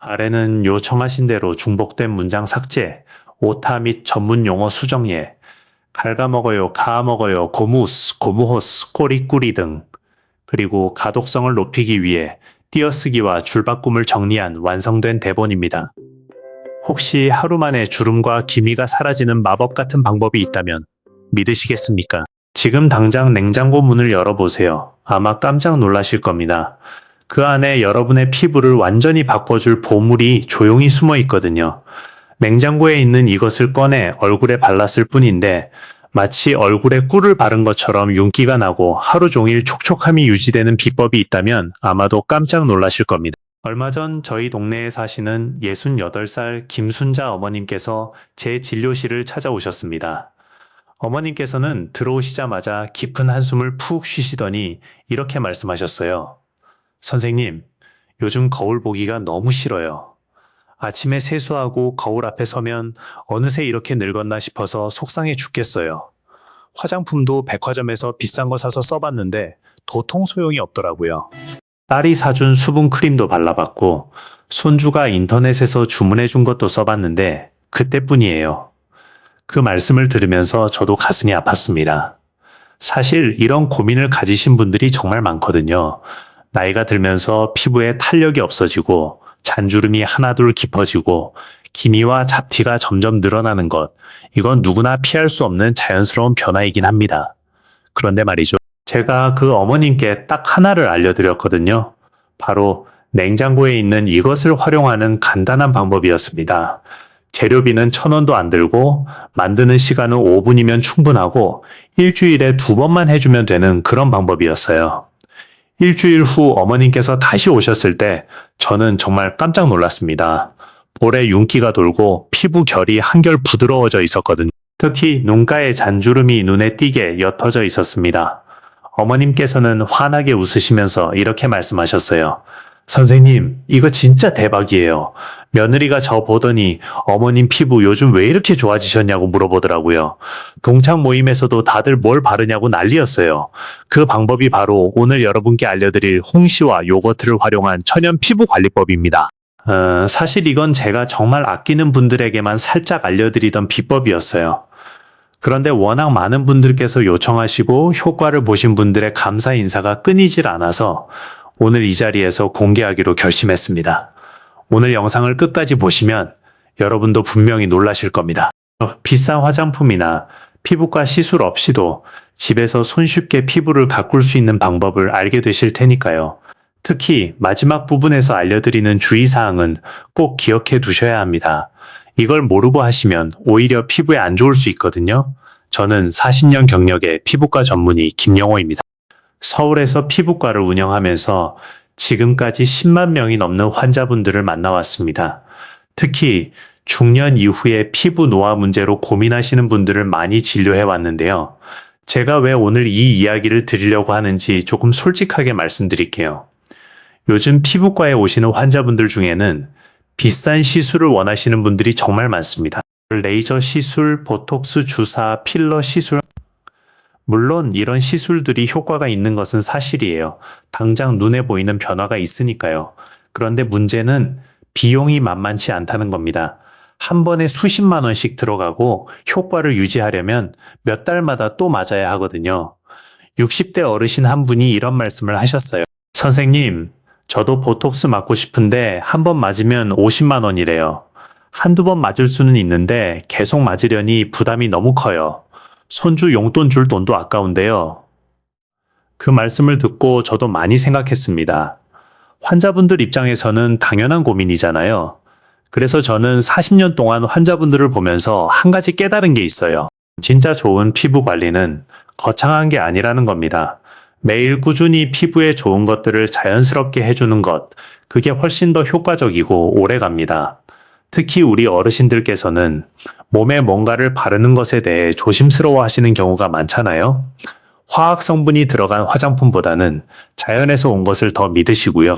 아래는 요청하신 대로 중복된 문장 삭제, 오타 및 전문 용어 수정예, 갉아먹어요, 가아먹어요, 고무스, 고무호스, 꼬리꾸리 등, 그리고 가독성을 높이기 위해 띄어쓰기와 줄바꿈을 정리한 완성된 대본입니다. 혹시 하루 만에 주름과 기미가 사라지는 마법 같은 방법이 있다면 믿으시겠습니까? 지금 당장 냉장고 문을 열어보세요. 아마 깜짝 놀라실 겁니다. 그 안에 여러분의 피부를 완전히 바꿔줄 보물이 조용히 숨어 있거든요. 냉장고에 있는 이것을 꺼내 얼굴에 발랐을 뿐인데 마치 얼굴에 꿀을 바른 것처럼 윤기가 나고 하루 종일 촉촉함이 유지되는 비법이 있다면 아마도 깜짝 놀라실 겁니다. 얼마 전 저희 동네에 사시는 68살 김순자 어머님께서 제 진료실을 찾아오셨습니다. 어머님께서는 들어오시자마자 깊은 한숨을 푹 쉬시더니 이렇게 말씀하셨어요. 선생님, 요즘 거울 보기가 너무 싫어요. 아침에 세수하고 거울 앞에 서면 어느새 이렇게 늙었나 싶어서 속상해 죽겠어요. 화장품도 백화점에서 비싼 거 사서 써봤는데 도통 소용이 없더라고요. 딸이 사준 수분 크림도 발라봤고 손주가 인터넷에서 주문해준 것도 써봤는데 그때뿐이에요. 그 말씀을 들으면서 저도 가슴이 아팠습니다. 사실 이런 고민을 가지신 분들이 정말 많거든요. 나이가 들면서 피부에 탄력이 없어지고 잔주름이 하나둘 깊어지고 기미와 잡티가 점점 늘어나는 것, 이건 누구나 피할 수 없는 자연스러운 변화이긴 합니다. 그런데 말이죠. 제가 그 어머님께 딱 하나를 알려드렸거든요. 바로 냉장고에 있는 이것을 활용하는 간단한 방법이었습니다. 재료비는 1,000원도 안 들고 만드는 시간은 5분이면 충분하고 일주일에 2번만 해주면 되는 그런 방법이었어요. 일주일 후 어머님께서 다시 오셨을 때 저는 정말 깜짝 놀랐습니다. 볼에 윤기가 돌고 피부 결이 한결 부드러워져 있었거든요. 특히 눈가에 잔주름이 눈에 띄게 옅어져 있었습니다. 어머님께서는 환하게 웃으시면서 이렇게 말씀하셨어요. 선생님, 이거 진짜 대박이에요. 며느리가 저 보더니 어머님 피부 요즘 왜 이렇게 좋아지셨냐고 물어보더라고요. 동창 모임에서도 다들 뭘 바르냐고 난리였어요. 그 방법이 바로 오늘 여러분께 알려드릴 홍시와 요거트를 활용한 천연 피부 관리법입니다. 사실 이건 제가 정말 아끼는 분들에게만 살짝 알려드리던 비법이었어요. 그런데 워낙 많은 분들께서 요청하시고 효과를 보신 분들의 감사 인사가 끊이질 않아서 오늘 이 자리에서 공개하기로 결심했습니다. 오늘 영상을 끝까지 보시면 여러분도 분명히 놀라실 겁니다. 비싼 화장품이나 피부과 시술 없이도 집에서 손쉽게 피부를 가꿀 수 있는 방법을 알게 되실 테니까요. 특히 마지막 부분에서 알려드리는 주의사항은 꼭 기억해 두셔야 합니다. 이걸 모르고 하시면 오히려 피부에 안 좋을 수 있거든요. 저는 40년 경력의 피부과 전문의 김영호입니다. 서울에서 피부과를 운영하면서 지금까지 10만 명이 넘는 환자분들을 만나왔습니다. 특히 중년 이후에 피부 노화 문제로 고민하시는 분들을 많이 진료해 왔는데요. 제가 왜 오늘 이 이야기를 드리려고 하는지 조금 솔직하게 말씀드릴게요. 요즘 피부과에 오시는 환자분들 중에는 비싼 시술을 원하시는 분들이 정말 많습니다. 레이저 시술, 보톡스 주사, 필러 시술. 물론 이런 시술들이 효과가 있는 것은 사실이에요. 당장 눈에 보이는 변화가 있으니까요. 그런데 문제는 비용이 만만치 않다는 겁니다. 한 번에 수십만 원씩 들어가고 효과를 유지하려면 몇 달마다 또 맞아야 하거든요. 60대 어르신 한 분이 이런 말씀을 하셨어요. 선생님, 저도 보톡스 맞고 싶은데 한 번 맞으면 50만 원이래요. 한두 번 맞을 수는 있는데 계속 맞으려니 부담이 너무 커요. 손주 용돈 줄 돈도 아까운데요. 그 말씀을 듣고 저도 많이 생각했습니다. 환자분들 입장에서는 당연한 고민이잖아요. 그래서 저는 40년 동안 환자분들을 보면서 한 가지 깨달은 게 있어요. 진짜 좋은 피부 관리는 거창한 게 아니라는 겁니다. 매일 꾸준히 피부에 좋은 것들을 자연스럽게 해주는 것, 그게 훨씬 더 효과적이고 오래갑니다. 특히 우리 어르신들께서는 몸에 뭔가를 바르는 것에 대해 조심스러워 하시는 경우가 많잖아요. 화학 성분이 들어간 화장품보다는 자연에서 온 것을 더 믿으시고요.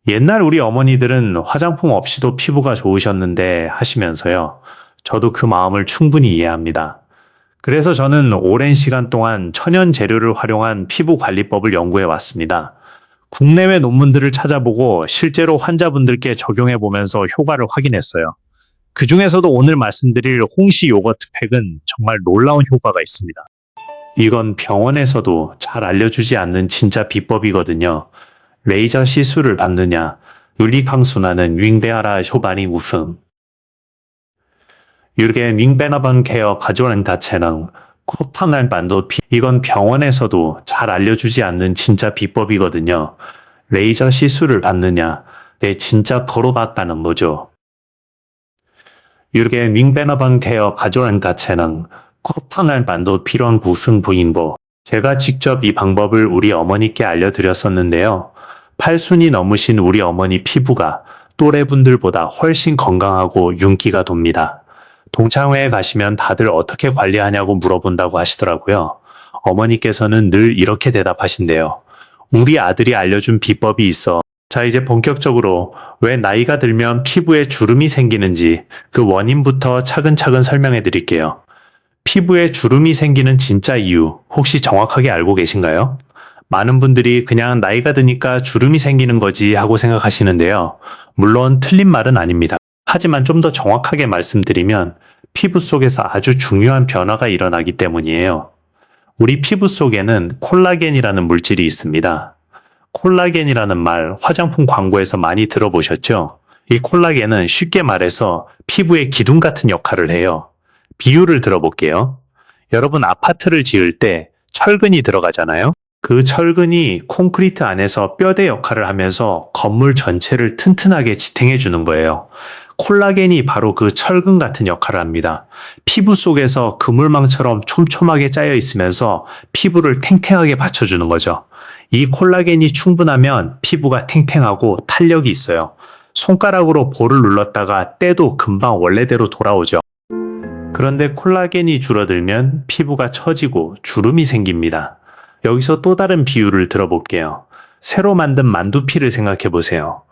옛날 우리 어머니들은 화장품 없이도 피부가 좋으셨는데 하시면서요. 저도 그 마음을 충분히 이해합니다. 그래서 저는 오랜 시간 동안 천연 재료를 활용한 피부 관리법을 연구해 왔습니다. 국내외 논문들을 찾아보고 실제로 환자분들께 적용해 보면서 효과를 확인했어요. 그 중에서도 오늘 말씀드릴 홍시 요거트 팩은 정말 놀라운 효과가 있습니다. 이건 병원에서도 잘 알려주지 않는 진짜 비법이거든요. 레이저 시술을 받느냐, 윤리강순하는 윙베아라 효반이 우승. 유르게 윙베너번 케어 가져오는 자체는 쿠팡한 반도 이건 병원에서도 잘 알려주지 않는 진짜 비법이거든요. 레이저 시술을 받느냐, 내 진짜 걸어봤다는 거죠. 유르게 윙베너번 케어 가져오는 자체는 쿠팡한 반도 필요한 구승 부인보. 제가 직접 이 방법을 우리 어머니께 알려드렸었는데요. 팔순이 넘으신 우리 어머니 피부가 또래분들보다 훨씬 건강하고 윤기가 돕니다. 동창회에 가시면 다들 어떻게 관리하냐고 물어본다고 하시더라고요. 어머니께서는 늘 이렇게 대답하신대요. 우리 아들이 알려준 비법이 있어. 자, 이제 본격적으로 왜 나이가 들면 피부에 주름이 생기는지 그 원인부터 차근차근 설명해 드릴게요. 피부에 주름이 생기는 진짜 이유 혹시 정확하게 알고 계신가요? 많은 분들이 그냥 나이가 드니까 주름이 생기는 거지 하고 생각하시는데요. 물론 틀린 말은 아닙니다. 하지만 좀 더 정확하게 말씀드리면 피부 속에서 아주 중요한 변화가 일어나기 때문이에요. 우리 피부 속에는 콜라겐이라는 물질이 있습니다. 콜라겐이라는 말 화장품 광고에서 많이 들어보셨죠? 이 콜라겐은 쉽게 말해서 피부의 기둥 같은 역할을 해요. 비유를 들어볼게요. 여러분 아파트를 지을 때 철근이 들어가잖아요. 그 철근이 콘크리트 안에서 뼈대 역할을 하면서 건물 전체를 튼튼하게 지탱해 주는 거예요. 콜라겐이 바로 그 철근 같은 역할을 합니다. 피부 속에서 그물망처럼 촘촘하게 짜여 있으면서 피부를 탱탱하게 받쳐주는 거죠. 이 콜라겐이 충분하면 피부가 탱탱하고 탄력이 있어요. 손가락으로 볼을 눌렀다가 때도 금방 원래대로 돌아오죠. 그런데 콜라겐이 줄어들면 피부가 처지고 주름이 생깁니다. 여기서 또 다른 비유를 들어볼게요. 새로 만든 만두피를 생각해 보세요.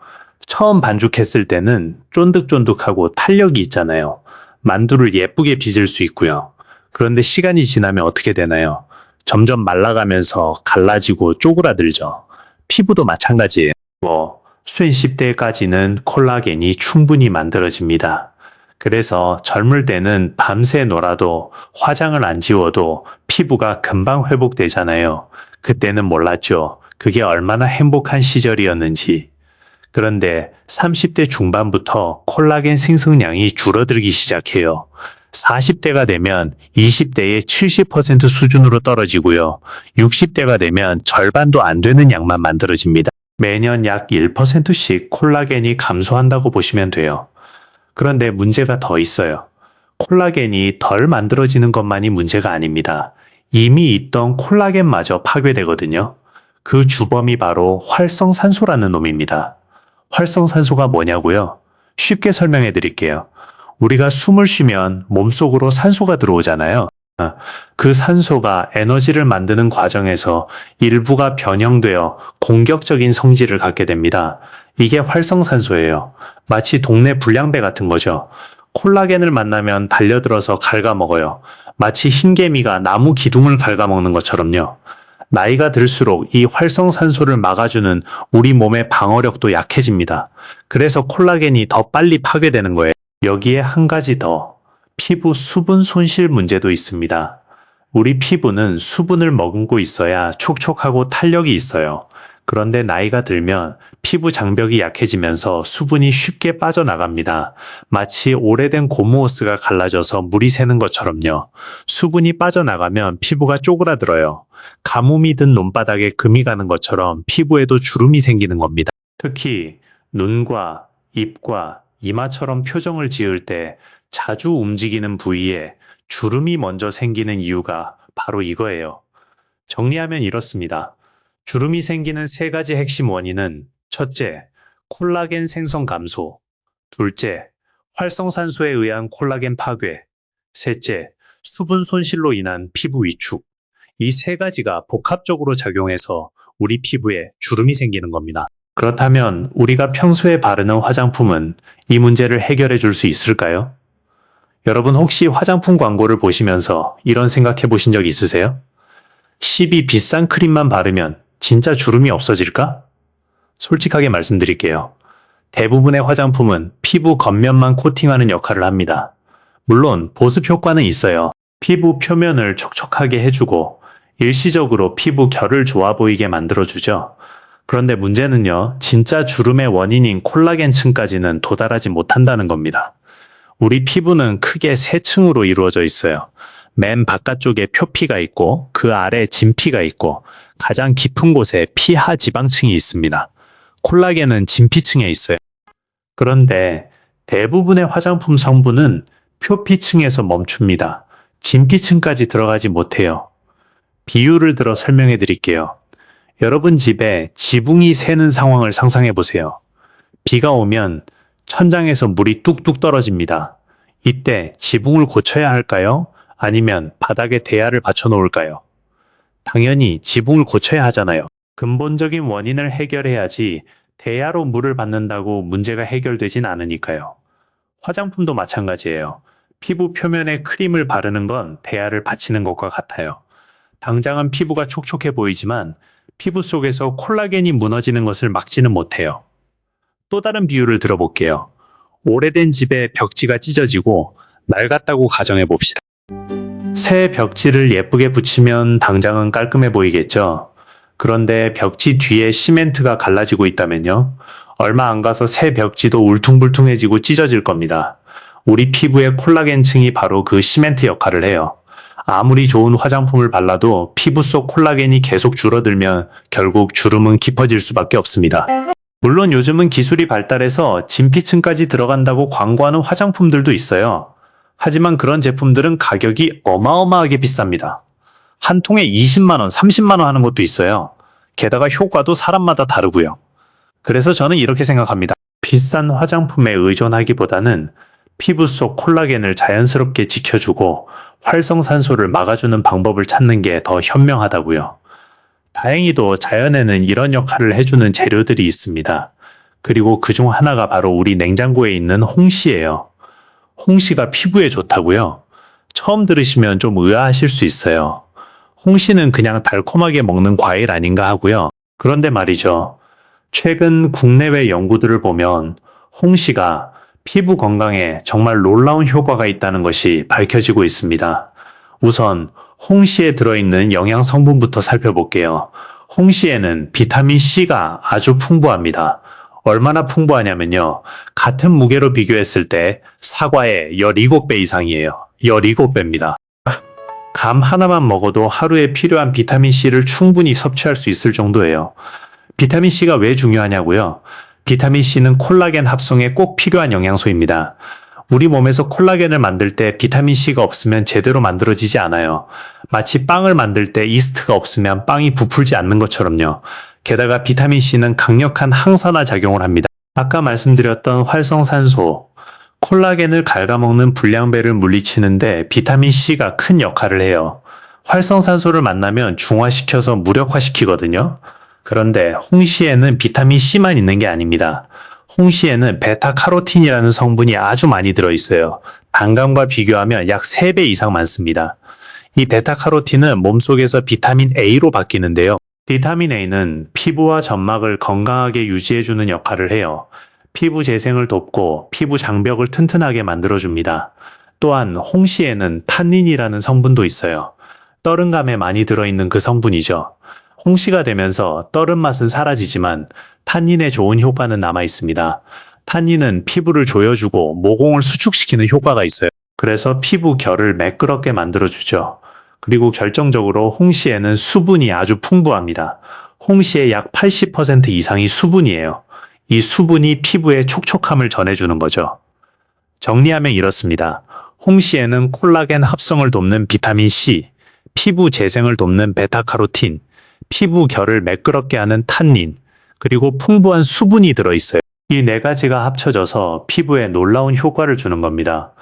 처음 반죽했을 때는 쫀득쫀득하고 탄력이 있잖아요. 만두를 예쁘게 빚을 수 있고요. 그런데 시간이 지나면 어떻게 되나요? 점점 말라가면서 갈라지고 쪼그라들죠. 피부도 마찬가지예요. 수십 대까지는 콜라겐이 충분히 만들어집니다. 그래서 젊을 때는 밤새 놀아도 화장을 안 지워도 피부가 금방 회복되잖아요. 그때는 몰랐죠. 그게 얼마나 행복한 시절이었는지. 그런데 30대 중반부터 콜라겐 생성량이 줄어들기 시작해요. 40대가 되면 20대의 70% 수준으로 떨어지고요. 60대가 되면 절반도 안 되는 양만 만들어집니다. 매년 약 1%씩 콜라겐이 감소한다고 보시면 돼요. 그런데 문제가 더 있어요. 콜라겐이 덜 만들어지는 것만이 문제가 아닙니다. 이미 있던 콜라겐마저 파괴되거든요. 그 주범이 바로 활성산소라는 놈입니다. 활성산소가 뭐냐고요? 쉽게 설명해 드릴게요. 우리가 숨을 쉬면 몸속으로 산소가 들어오잖아요. 그 산소가 에너지를 만드는 과정에서 일부가 변형되어 공격적인 성질을 갖게 됩니다. 이게 활성산소예요. 마치 동네 불량배 같은 거죠. 콜라겐을 만나면 달려들어서 갉아먹어요. 마치 흰개미가 나무 기둥을 갉아먹는 것처럼요. 나이가 들수록 이 활성산소를 막아주는 우리 몸의 방어력도 약해집니다. 그래서 콜라겐이 더 빨리 파괴되는 거예요. 여기에 한 가지 더, 피부 수분 손실 문제도 있습니다. 우리 피부는 수분을 머금고 있어야 촉촉하고 탄력이 있어요. 그런데 나이가 들면 피부 장벽이 약해지면서 수분이 쉽게 빠져나갑니다. 마치 오래된 고무호스가 갈라져서 물이 새는 것처럼요. 수분이 빠져나가면 피부가 쪼그라들어요. 가뭄이 든 논바닥에 금이 가는 것처럼 피부에도 주름이 생기는 겁니다. 특히 눈과 입과 이마처럼 표정을 지을 때 자주 움직이는 부위에 주름이 먼저 생기는 이유가 바로 이거예요. 정리하면 이렇습니다. 주름이 생기는 세 가지 핵심 원인은 첫째, 콜라겐 생성 감소, 둘째, 활성산소에 의한 콜라겐 파괴, 셋째, 수분 손실로 인한 피부 위축. 이 세 가지가 복합적으로 작용해서 우리 피부에 주름이 생기는 겁니다. 그렇다면 우리가 평소에 바르는 화장품은 이 문제를 해결해 줄 수 있을까요? 여러분 혹시 화장품 광고를 보시면서 이런 생각해 보신 적 있으세요? 10이 비싼 크림만 바르면 진짜 주름이 없어질까? 솔직하게 말씀드릴게요. 대부분의 화장품은 피부 겉면만 코팅하는 역할을 합니다. 물론 보습 효과는 있어요. 피부 표면을 촉촉하게 해주고 일시적으로 피부 결을 좋아 보이게 만들어주죠. 그런데 문제는요, 진짜 주름의 원인인 콜라겐층까지는 도달하지 못한다는 겁니다. 우리 피부는 크게 세 층으로 이루어져 있어요. 맨 바깥쪽에 표피가 있고 그 아래 진피가 있고 가장 깊은 곳에 피하 지방층이 있습니다. 콜라겐은 진피층에 있어요. 그런데 대부분의 화장품 성분은 표피층에서 멈춥니다. 진피층까지 들어가지 못해요. 비유를 들어 설명해 드릴게요. 여러분 집에 지붕이 새는 상황을 상상해 보세요. 비가 오면 천장에서 물이 뚝뚝 떨어집니다. 이때 지붕을 고쳐야 할까요? 아니면 바닥에 대야를 받쳐 놓을까요? 당연히 지붕을 고쳐야 하잖아요. 근본적인 원인을 해결해야지 대야로 물을 받는다고 문제가 해결되진 않으니까요. 화장품도 마찬가지예요. 피부 표면에 크림을 바르는 건 대야를 받치는 것과 같아요. 당장은 피부가 촉촉해 보이지만 피부 속에서 콜라겐이 무너지는 것을 막지는 못해요. 또 다른 비유를 들어볼게요. 오래된 집에 벽지가 찢어지고 낡았다고 가정해 봅시다. 새 벽지를 예쁘게 붙이면 당장은 깔끔해 보이겠죠? 그런데 벽지 뒤에 시멘트가 갈라지고 있다면요? 얼마 안 가서 새 벽지도 울퉁불퉁해지고 찢어질 겁니다. 우리 피부의 콜라겐층이 바로 그 시멘트 역할을 해요. 아무리 좋은 화장품을 발라도 피부 속 콜라겐이 계속 줄어들면 결국 주름은 깊어질 수밖에 없습니다. 물론 요즘은 기술이 발달해서 진피층까지 들어간다고 광고하는 화장품들도 있어요. 하지만 그런 제품들은 가격이 어마어마하게 비쌉니다. 한 통에 20만 원, 30만 원 하는 것도 있어요. 게다가 효과도 사람마다 다르고요. 그래서 저는 이렇게 생각합니다. 비싼 화장품에 의존하기보다는 피부 속 콜라겐을 자연스럽게 지켜주고 활성산소를 막아주는 방법을 찾는 게 더 현명하다고요. 다행히도 자연에는 이런 역할을 해주는 재료들이 있습니다. 그리고 그중 하나가 바로 우리 냉장고에 있는 홍시예요. 홍시가 피부에 좋다고요? 처음 들으시면 좀 의아하실 수 있어요. 홍시는 그냥 달콤하게 먹는 과일 아닌가 하고요. 그런데 말이죠. 최근 국내외 연구들을 보면 홍시가 피부 건강에 정말 놀라운 효과가 있다는 것이 밝혀지고 있습니다. 우선 홍시에 들어있는 영양 성분부터 살펴볼게요. 홍시에는 비타민 C가 아주 풍부합니다. 얼마나 풍부하냐면요. 같은 무게로 비교했을 때 사과의 17배 이상이에요. 17배입니다. 감 하나만 먹어도 하루에 필요한 비타민 C를 충분히 섭취할 수 있을 정도예요. 비타민 C가 왜 중요하냐고요? 비타민 C는 콜라겐 합성에 꼭 필요한 영양소입니다. 우리 몸에서 콜라겐을 만들 때 비타민 C가 없으면 제대로 만들어지지 않아요. 마치 빵을 만들 때 이스트가 없으면 빵이 부풀지 않는 것처럼요. 게다가 비타민 C는 강력한 항산화 작용을 합니다. 아까 말씀드렸던 활성산소, 콜라겐을 갉아먹는 불량배를 물리치는데 비타민 C가 큰 역할을 해요. 활성산소를 만나면 중화시켜서 무력화시키거든요. 그런데 홍시에는 비타민 C만 있는 게 아닙니다. 홍시에는 베타카로틴이라는 성분이 아주 많이 들어있어요. 단감과 비교하면 약 3배 이상 많습니다. 이 베타카로틴은 몸속에서 비타민 A로 바뀌는데요. 비타민 A는 피부와 점막을 건강하게 유지해주는 역할을 해요. 피부 재생을 돕고 피부 장벽을 튼튼하게 만들어줍니다. 또한 홍시에는 탄닌이라는 성분도 있어요. 떠른감에 많이 들어있는 그 성분이죠. 홍시가 되면서 떠른 맛은 사라지지만 탄닌의 좋은 효과는 남아 있습니다. 탄닌은 피부를 조여주고 모공을 수축시키는 효과가 있어요. 그래서 피부 결을 매끄럽게 만들어주죠. 그리고 결정적으로 홍시에는 수분이 아주 풍부합니다. 홍시의 약 80% 이상이 수분이에요. 이 수분이 피부에 촉촉함을 전해주는 거죠. 정리하면 이렇습니다. 홍시에는 콜라겐 합성을 돕는 비타민 C, 피부 재생을 돕는 베타카로틴, 피부 결을 매끄럽게 하는 탄닌, 그리고 풍부한 수분이 들어있어요. 이 네 가지가 합쳐져서 피부에 놀라운 효과를 주는 겁니다.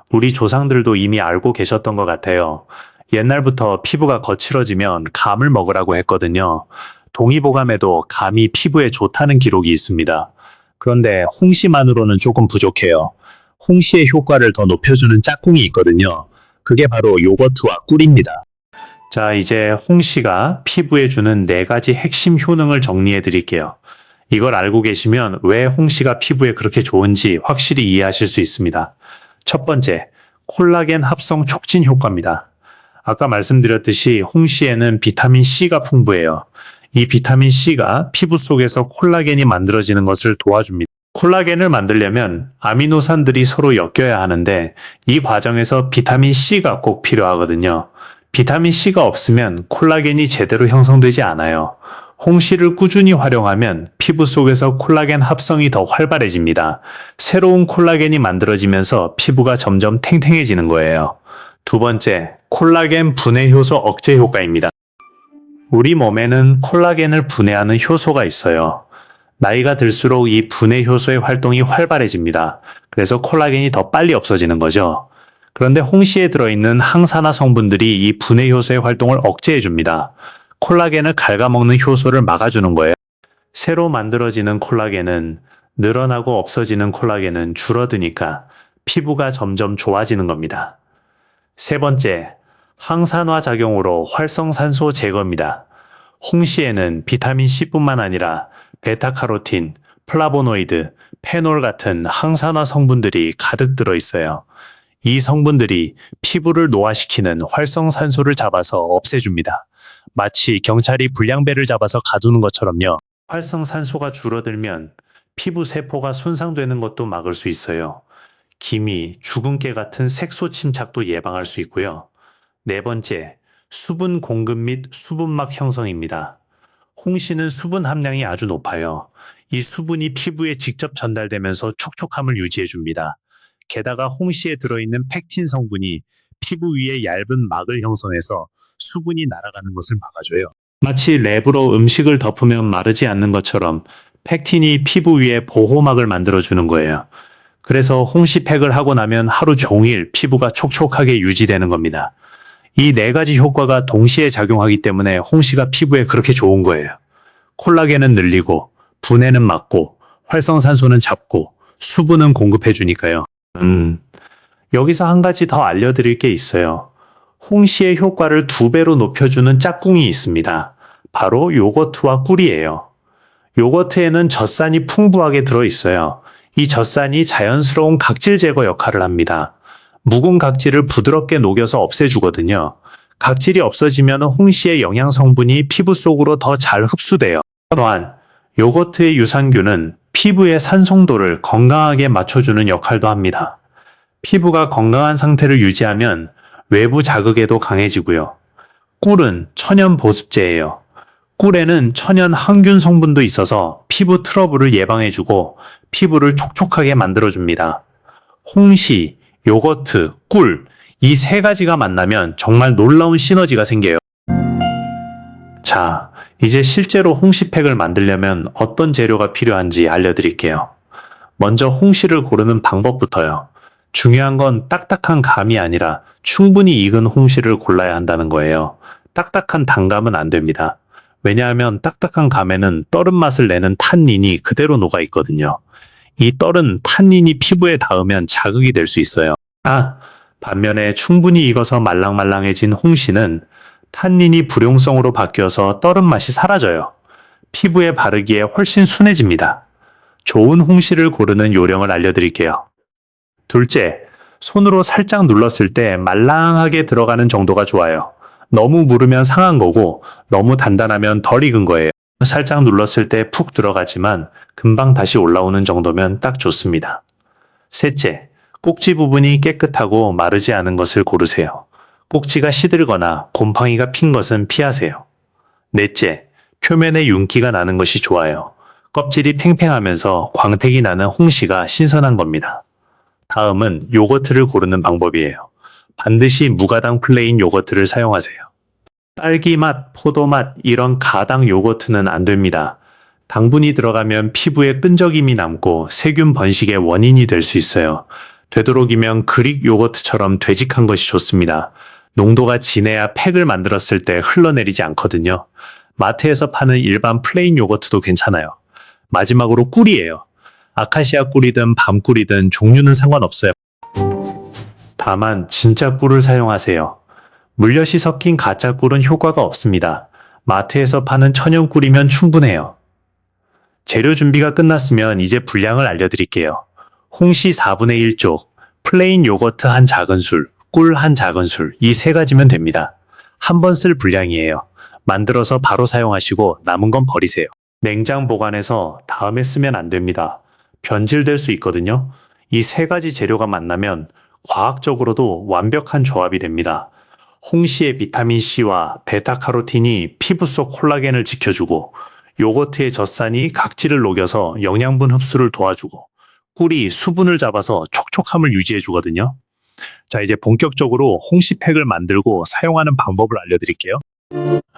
우리 조상들도 이미 알고 계셨던 것 같아요. 옛날부터 피부가 거칠어지면 감을 먹으라고 했거든요. 동의보감에도 감이 피부에 좋다는 기록이 있습니다. 그런데 홍시만으로는 조금 부족해요. 홍시의 효과를 더 높여주는 짝꿍이 있거든요. 그게 바로 요거트와 꿀입니다. 자, 이제 홍시가 피부에 주는 4가지 핵심 효능을 정리해 드릴게요. 이걸 알고 계시면 왜 홍시가 피부에 그렇게 좋은지 확실히 이해하실 수 있습니다. 첫 번째, 콜라겐 합성 촉진 효과입니다. 아까 말씀드렸듯이 홍시에는 비타민 C가 풍부해요. 이 비타민 C가 피부 속에서 콜라겐이 만들어지는 것을 도와줍니다. 콜라겐을 만들려면 아미노산들이 서로 엮여야 하는데 이 과정에서 비타민 C가 꼭 필요하거든요. 비타민 C가 없으면 콜라겐이 제대로 형성되지 않아요. 홍시를 꾸준히 활용하면 피부 속에서 콜라겐 합성이 더 활발해집니다. 새로운 콜라겐이 만들어지면서 피부가 점점 탱탱해지는 거예요. 두 번째, 콜라겐 분해 효소 억제 효과입니다. 우리 몸에는 콜라겐을 분해하는 효소가 있어요. 나이가 들수록 이 분해 효소의 활동이 활발해집니다. 그래서 콜라겐이 더 빨리 없어지는 거죠. 그런데 홍시에 들어있는 항산화 성분들이 이 분해 효소의 활동을 억제해줍니다. 콜라겐을 갉아먹는 효소를 막아주는 거예요. 새로 만들어지는 콜라겐은 늘어나고 없어지는 콜라겐은 줄어드니까 피부가 점점 좋아지는 겁니다. 세 번째, 항산화 작용으로 활성산소 제거입니다. 홍시에는 비타민 C뿐만 아니라 베타카로틴, 플라보노이드, 페놀 같은 항산화 성분들이 가득 들어 있어요. 이 성분들이 피부를 노화시키는 활성산소를 잡아서 없애줍니다. 마치 경찰이 불량배를 잡아서 가두는 것처럼요. 활성산소가 줄어들면 피부 세포가 손상되는 것도 막을 수 있어요. 기미, 주근깨 같은 색소 침착도 예방할 수 있고요. 네 번째, 수분 공급 및 수분막 형성입니다. 홍시는 수분 함량이 아주 높아요. 이 수분이 피부에 직접 전달되면서 촉촉함을 유지해줍니다. 게다가 홍시에 들어있는 팩틴 성분이 피부 위에 얇은 막을 형성해서 수분이 날아가는 것을 막아줘요. 마치 랩으로 음식을 덮으면 마르지 않는 것처럼 팩틴이 피부 위에 보호막을 만들어주는 거예요. 그래서 홍시팩을 하고 나면 하루 종일 피부가 촉촉하게 유지되는 겁니다. 이 네 가지 효과가 동시에 작용하기 때문에 홍시가 피부에 그렇게 좋은 거예요. 콜라겐은 늘리고, 분해는 막고, 활성산소는 잡고, 수분은 공급해주니까요. 여기서 한 가지 더 알려드릴 게 있어요. 홍시의 효과를 2배로 높여주는 짝꿍이 있습니다. 바로 요거트와 꿀이에요. 요거트에는 젖산이 풍부하게 들어있어요. 이 젖산이 자연스러운 각질 제거 역할을 합니다. 묵은 각질을 부드럽게 녹여서 없애주거든요. 각질이 없어지면 홍시의 영양 성분이 피부 속으로 더 잘 흡수돼요. 또한 요거트의 유산균은 피부의 산송도를 건강하게 맞춰주는 역할도 합니다. 피부가 건강한 상태를 유지하면 외부 자극에도 강해지고요. 꿀은 천연 보습제예요. 꿀에는 천연 항균 성분도 있어서 피부 트러블을 예방해주고 피부를 촉촉하게 만들어줍니다. 홍시, 요거트, 꿀, 이 세 가지가 만나면 정말 놀라운 시너지가 생겨요. 자, 이제 실제로 홍시팩을 만들려면 어떤 재료가 필요한지 알려드릴게요. 먼저 홍시를 고르는 방법부터요. 중요한 건 딱딱한 감이 아니라 충분히 익은 홍시를 골라야 한다는 거예요. 딱딱한 단감은 안 됩니다. 왜냐하면 딱딱한 감에는 떠른 맛을 내는 탄닌이 그대로 녹아 있거든요. 이 떨은 탄닌이 피부에 닿으면 자극이 될 수 있어요. 반면에 충분히 익어서 말랑말랑해진 홍시는 탄닌이 불용성으로 바뀌어서 떨은 맛이 사라져요. 피부에 바르기에 훨씬 순해집니다. 좋은 홍시를 고르는 요령을 알려드릴게요. 둘째, 손으로 살짝 눌렀을 때 말랑하게 들어가는 정도가 좋아요. 너무 무르면 상한 거고 너무 단단하면 덜 익은 거예요. 살짝 눌렀을 때 푹 들어가지만 금방 다시 올라오는 정도면 딱 좋습니다. 셋째, 꼭지 부분이 깨끗하고 마르지 않은 것을 고르세요. 꼭지가 시들거나 곰팡이가 핀 것은 피하세요. 넷째, 표면에 윤기가 나는 것이 좋아요. 껍질이 팽팽하면서 광택이 나는 홍시가 신선한 겁니다. 다음은 요거트를 고르는 방법이에요. 반드시 무가당 플레인 요거트를 사용하세요. 딸기 맛, 포도 맛 이런 가당 요거트는 안 됩니다. 당분이 들어가면 피부에 끈적임이 남고 세균 번식의 원인이 될 수 있어요. 되도록이면 그릭 요거트처럼 되직한 것이 좋습니다. 농도가 진해야 팩을 만들었을 때 흘러내리지 않거든요. 마트에서 파는 일반 플레인 요거트도 괜찮아요. 마지막으로 꿀이에요. 아카시아 꿀이든 밤꿀이든 종류는 상관없어요. 다만 진짜 꿀을 사용하세요. 물엿이 섞인 가짜 꿀은 효과가 없습니다. 마트에서 파는 천연 꿀이면 충분해요. 재료 준비가 끝났으면 이제 분량을 알려드릴게요. 홍시 4분의 1쪽, 플레인 요거트 한 작은술, 꿀 한 작은술, 이 세 가지면 됩니다. 한 번 쓸 분량이에요. 만들어서 바로 사용하시고 남은 건 버리세요. 냉장 보관해서 다음에 쓰면 안 됩니다. 변질될 수 있거든요. 이 세 가지 재료가 만나면 과학적으로도 완벽한 조합이 됩니다. 홍시의 비타민C와 베타카로틴이 피부 속 콜라겐을 지켜주고, 요거트의 젖산이 각질을 녹여서 영양분 흡수를 도와주고, 꿀이 수분을 잡아서 촉촉함을 유지해 주거든요. 자, 이제 본격적으로 홍시팩을 만들고 사용하는 방법을 알려드릴게요.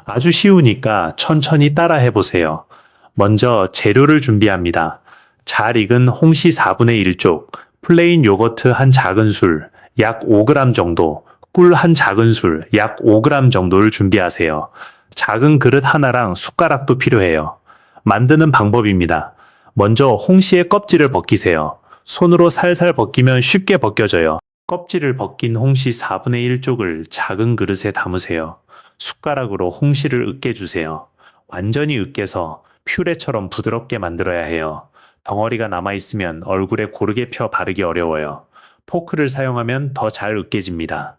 아주 쉬우니까 천천히 따라 해보세요. 먼저 재료를 준비합니다. 잘 익은 홍시 4분의 1쪽, 플레인 요거트 한 작은술, 약 5g 정도, 꿀 한 작은술, 약 5g 정도를 준비하세요. 작은 그릇 하나랑 숟가락도 필요해요. 만드는 방법입니다. 먼저 홍시의 껍질을 벗기세요. 손으로 살살 벗기면 쉽게 벗겨져요. 껍질을 벗긴 홍시 4분의 1쪽을 작은 그릇에 담으세요. 숟가락으로 홍시를 으깨주세요. 완전히 으깨서 퓨레처럼 부드럽게 만들어야 해요. 덩어리가 남아있으면 얼굴에 고르게 펴 바르기 어려워요. 포크를 사용하면 더 잘 으깨집니다.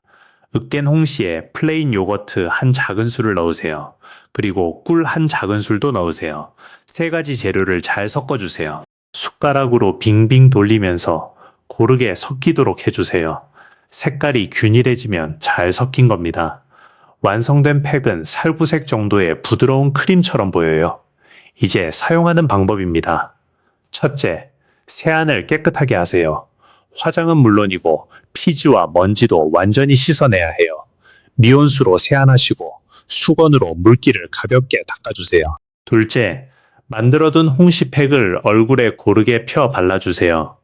으깬 홍시에 플레인 요거트 한 작은술을 넣으세요. 그리고 꿀 한 작은술도 넣으세요. 세 가지 재료를 잘 섞어주세요. 숟가락으로 빙빙 돌리면서 고르게 섞이도록 해주세요. 색깔이 균일해지면 잘 섞인 겁니다. 완성된 팩은 살구색 정도의 부드러운 크림처럼 보여요. 이제 사용하는 방법입니다. 첫째, 세안을 깨끗하게 하세요. 화장은 물론이고 피지와 먼지도 완전히 씻어내야 해요. 미온수로 세안하시고 수건으로 물기를 가볍게 닦아주세요. 둘째, 만들어둔 홍시팩을 얼굴에 고르게 펴 발라주세요.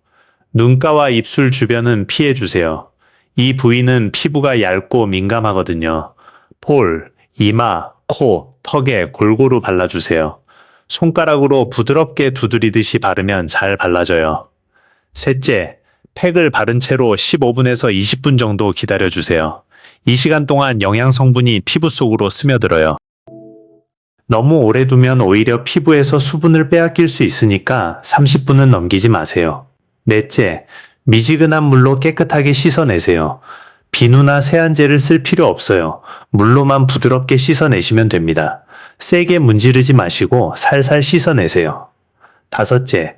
눈가와 입술 주변은 피해주세요. 이 부위는 피부가 얇고 민감하거든요. 볼, 이마, 코, 턱에 골고루 발라주세요. 손가락으로 부드럽게 두드리듯이 바르면 잘 발라져요. 셋째, 팩을 바른 채로 15분에서 20분 정도 기다려주세요. 이 시간 동안 영양 성분이 피부 속으로 스며들어요. 너무 오래 두면 오히려 피부에서 수분을 빼앗길 수 있으니까 30분은 넘기지 마세요. 넷째, 미지근한 물로 깨끗하게 씻어내세요. 비누나 세안제를 쓸 필요 없어요. 물로만 부드럽게 씻어내시면 됩니다. 세게 문지르지 마시고 살살 씻어내세요. 다섯째,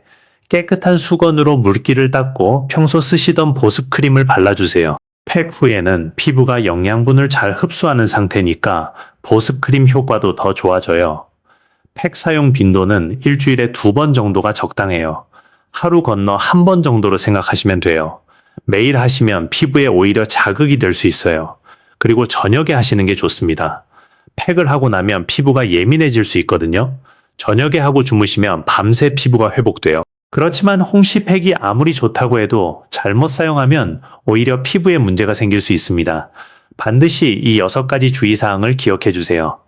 깨끗한 수건으로 물기를 닦고 평소 쓰시던 보습크림을 발라주세요. 팩 후에는 피부가 영양분을 잘 흡수하는 상태니까 보습크림 효과도 더 좋아져요. 팩 사용 빈도는 일주일에 2번 정도가 적당해요. 하루 건너 1번 정도로 생각하시면 돼요. 매일 하시면 피부에 오히려 자극이 될 수 있어요. 그리고 저녁에 하시는 게 좋습니다. 팩을 하고 나면 피부가 예민해질 수 있거든요. 저녁에 하고 주무시면 밤새 피부가 회복돼요. 그렇지만 홍시팩이 아무리 좋다고 해도 잘못 사용하면 오히려 피부에 문제가 생길 수 있습니다. 반드시 이 6가지 주의사항을 기억해 주세요.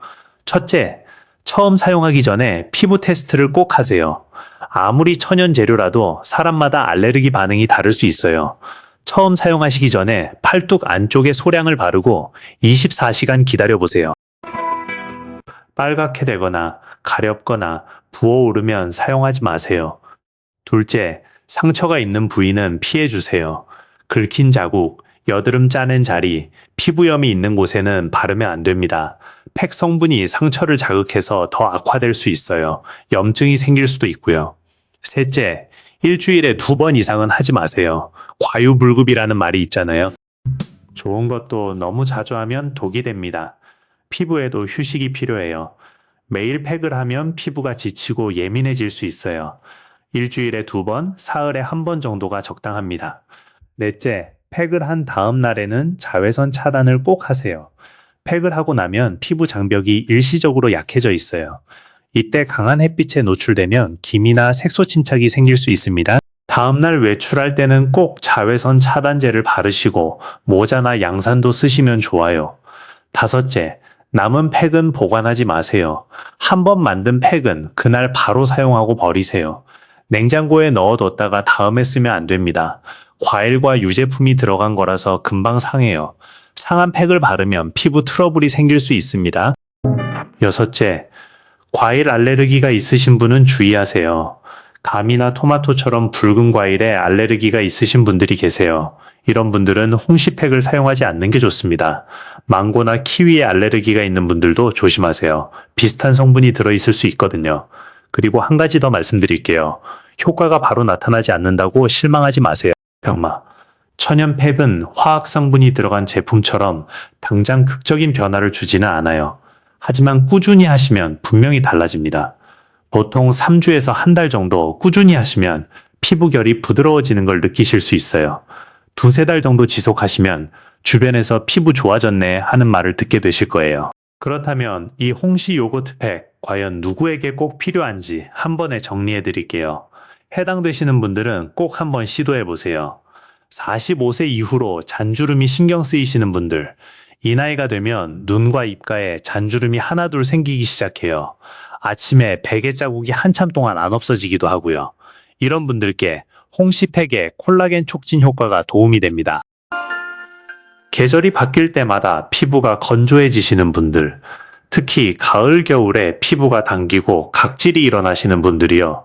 첫째, 처음 사용하기 전에 피부 테스트를 꼭 하세요. 아무리 천연 재료라도 사람마다 알레르기 반응이 다를 수 있어요. 처음 사용하시기 전에 팔뚝 안쪽에 소량을 바르고 24시간 기다려보세요. 빨갛게 되거나 가렵거나 부어오르면 사용하지 마세요. 둘째, 상처가 있는 부위는 피해주세요. 긁힌 자국, 여드름 짜낸 자리, 피부염이 있는 곳에는 바르면 안 됩니다. 팩 성분이 상처를 자극해서 더 악화될 수 있어요. 염증이 생길 수도 있고요. 셋째, 일주일에 2번 이상은 하지 마세요. 과유불급이라는 말이 있잖아요. 좋은 것도 너무 자주 하면 독이 됩니다. 피부에도 휴식이 필요해요. 매일 팩을 하면 피부가 지치고 예민해질 수 있어요. 일주일에 2번, 사흘에 1번 정도가 적당합니다. 넷째, 팩을 한 다음 날에는 자외선 차단을 꼭 하세요. 팩을 하고 나면 피부 장벽이 일시적으로 약해져 있어요. 이때 강한 햇빛에 노출되면 기미나 색소 침착이 생길 수 있습니다. 다음날 외출할 때는 꼭 자외선 차단제를 바르시고 모자나 양산도 쓰시면 좋아요. 다섯째, 남은 팩은 보관하지 마세요. 한번 만든 팩은 그날 바로 사용하고 버리세요. 냉장고에 넣어뒀다가 다음에 쓰면 안 됩니다. 과일과 유제품이 들어간 거라서 금방 상해요. 상한 팩을 바르면 피부 트러블이 생길 수 있습니다. 여섯째, 과일 알레르기가 있으신 분은 주의하세요. 감이나 토마토처럼 붉은 과일에 알레르기가 있으신 분들이 계세요. 이런 분들은 홍시팩을 사용하지 않는 게 좋습니다. 망고나 키위에 알레르기가 있는 분들도 조심하세요. 비슷한 성분이 들어있을 수 있거든요. 그리고 한 가지 더 말씀드릴게요. 효과가 바로 나타나지 않는다고 실망하지 마세요. 병마. 천연팩은 화학 성분이 들어간 제품처럼 당장 극적인 변화를 주지는 않아요. 하지만 꾸준히 하시면 분명히 달라집니다. 보통 3주에서 한 달 정도 꾸준히 하시면 피부결이 부드러워지는 걸 느끼실 수 있어요. 두세 달 정도 지속하시면 주변에서 피부 좋아졌네 하는 말을 듣게 되실 거예요. 그렇다면 이 홍시 요거트팩 과연 누구에게 꼭 필요한지 한 번에 정리해 드릴게요. 해당되시는 분들은 꼭 한번 시도해 보세요. 45세 이후로 잔주름이 신경 쓰이시는 분들, 이 나이가 되면 눈과 입가에 잔주름이 하나둘 생기기 시작해요. 아침에 베개 자국이 한참 동안 안 없어지기도 하고요. 이런 분들께 홍시팩의 콜라겐 촉진 효과가 도움이 됩니다. 계절이 바뀔 때마다 피부가 건조해지시는 분들, 특히 가을, 겨울에 피부가 당기고 각질이 일어나시는 분들이요.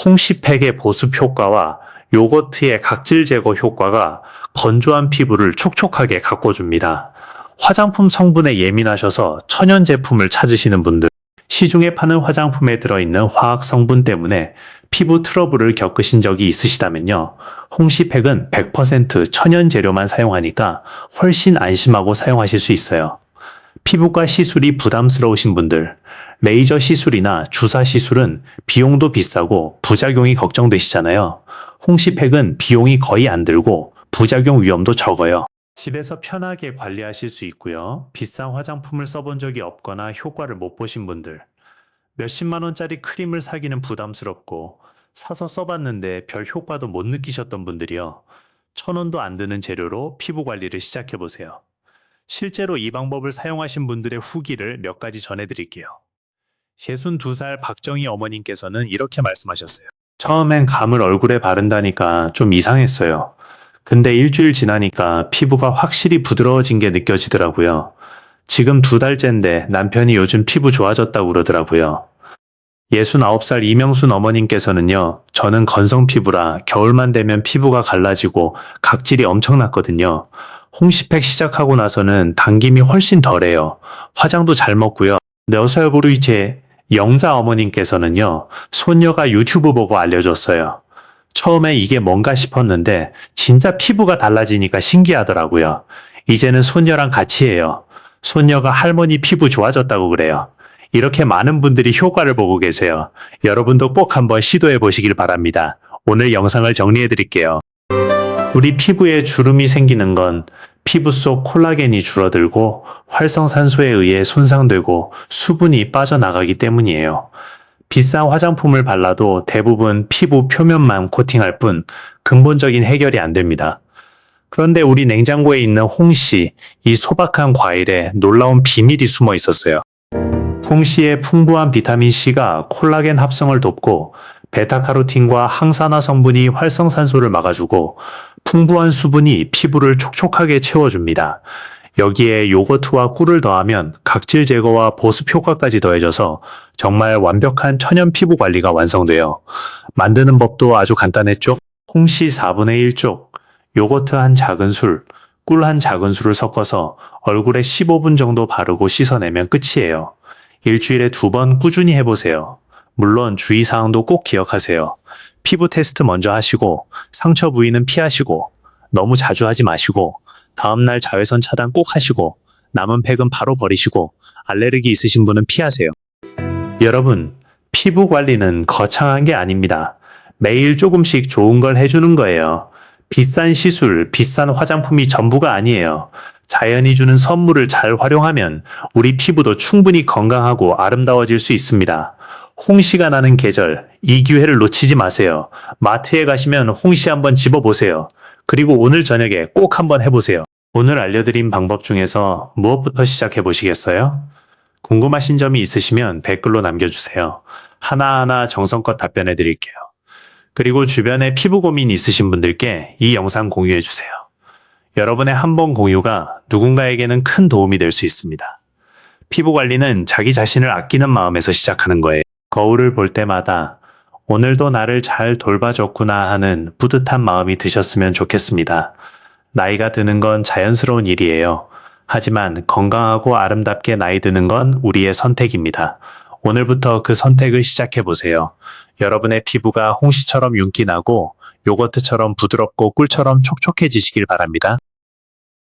홍시팩의 보습 효과와 요거트의 각질 제거 효과가 건조한 피부를 촉촉하게 가꿔줍니다. 화장품 성분에 예민하셔서 천연 제품을 찾으시는 분들, 시중에 파는 화장품에 들어있는 화학 성분 때문에 피부 트러블을 겪으신 적이 있으시다면요. 홍시팩은 100% 천연 재료만 사용하니까 훨씬 안심하고 사용하실 수 있어요. 피부과 시술이 부담스러우신 분들, 레이저 시술이나 주사 시술은 비용도 비싸고 부작용이 걱정되시잖아요. 홍시팩은 비용이 거의 안 들고 부작용 위험도 적어요. 집에서 편하게 관리하실 수 있고요. 비싼 화장품을 써본 적이 없거나 효과를 못 보신 분들, 몇십만 원짜리 크림을 사기는 부담스럽고 사서 써봤는데 별 효과도 못 느끼셨던 분들이요. 1,000원도 안 드는 재료로 피부 관리를 시작해보세요. 실제로 이 방법을 사용하신 분들의 후기를 몇 가지 전해드릴게요. 62살 박정희 어머님께서는 이렇게 말씀하셨어요. 처음엔 감을 얼굴에 바른다니까 좀 이상했어요. 근데 일주일 지나니까 피부가 확실히 부드러워진 게 느껴지더라고요. 지금 2달째인데 남편이 요즘 피부 좋아졌다고 그러더라고요. 69살 이명순 어머님께서는요, 저는 건성 피부라 겨울만 되면 피부가 갈라지고 각질이 엄청났거든요. 홍시팩 시작하고 나서는 당김이 훨씬 덜해요. 화장도 잘 먹고요. 너설부르이제 영자 어머님께서는요, 손녀가 유튜브 보고 알려줬어요. 처음에 이게 뭔가 싶었는데 진짜 피부가 달라지니까 신기하더라고요. 이제는 손녀랑 같이 해요. 손녀가 할머니 피부 좋아졌다고 그래요. 이렇게 많은 분들이 효과를 보고 계세요. 여러분도 꼭 한번 시도해 보시길 바랍니다. 오늘 영상을 정리해 드릴게요. 우리 피부에 주름이 생기는 건 피부 속 콜라겐이 줄어들고 활성산소에 의해 손상되고 수분이 빠져나가기 때문이에요. 비싼 화장품을 발라도 대부분 피부 표면만 코팅할 뿐 근본적인 해결이 안 됩니다. 그런데 우리 냉장고에 있는 홍시, 이 소박한 과일에 놀라운 비밀이 숨어 있었어요. 홍시의 풍부한 비타민C가 콜라겐 합성을 돕고 베타카로틴과 항산화 성분이 활성산소를 막아주고 풍부한 수분이 피부를 촉촉하게 채워줍니다. 여기에 요거트와 꿀을 더하면 각질 제거와 보습 효과까지 더해져서 정말 완벽한 천연 피부 관리가 완성돼요. 만드는 법도 아주 간단했죠? 홍시 4분의 1쪽, 요거트 한 작은 술, 꿀 한 작은 술을 섞어서 얼굴에 15분 정도 바르고 씻어내면 끝이에요. 일주일에 2번 꾸준히 해보세요. 물론 주의사항도 꼭 기억하세요. 피부 테스트 먼저 하시고 상처 부위는 피하시고 너무 자주 하지 마시고 다음날 자외선 차단 꼭 하시고 남은 팩은 바로 버리시고 알레르기 있으신 분은 피하세요. 여러분, 피부 관리는 거창한 게 아닙니다. 매일 조금씩 좋은 걸 해주는 거예요. 비싼 시술, 비싼 화장품이 전부가 아니에요. 자연이 주는 선물을 잘 활용하면 우리 피부도 충분히 건강하고 아름다워질 수 있습니다. 홍시가 나는 계절, 이 기회를 놓치지 마세요. 마트에 가시면 홍시 한번 집어보세요. 그리고 오늘 저녁에 꼭 한번 해보세요. 오늘 알려드린 방법 중에서 무엇부터 시작해 보시겠어요? 궁금하신 점이 있으시면 댓글로 남겨주세요. 하나하나 정성껏 답변해 드릴게요. 그리고 주변에 피부 고민 있으신 분들께 이 영상 공유해 주세요. 여러분의 한 번 공유가 누군가에게는 큰 도움이 될 수 있습니다. 피부 관리는 자기 자신을 아끼는 마음에서 시작하는 거예요. 거울을 볼 때마다 오늘도 나를 잘 돌봐줬구나 하는 뿌듯한 마음이 드셨으면 좋겠습니다. 나이가 드는 건 자연스러운 일이에요. 하지만 건강하고 아름답게 나이 드는 건 우리의 선택입니다. 오늘부터 그 선택을 시작해 보세요. 여러분의 피부가 홍시처럼 윤기 나고 요거트처럼 부드럽고 꿀처럼 촉촉해지시길 바랍니다.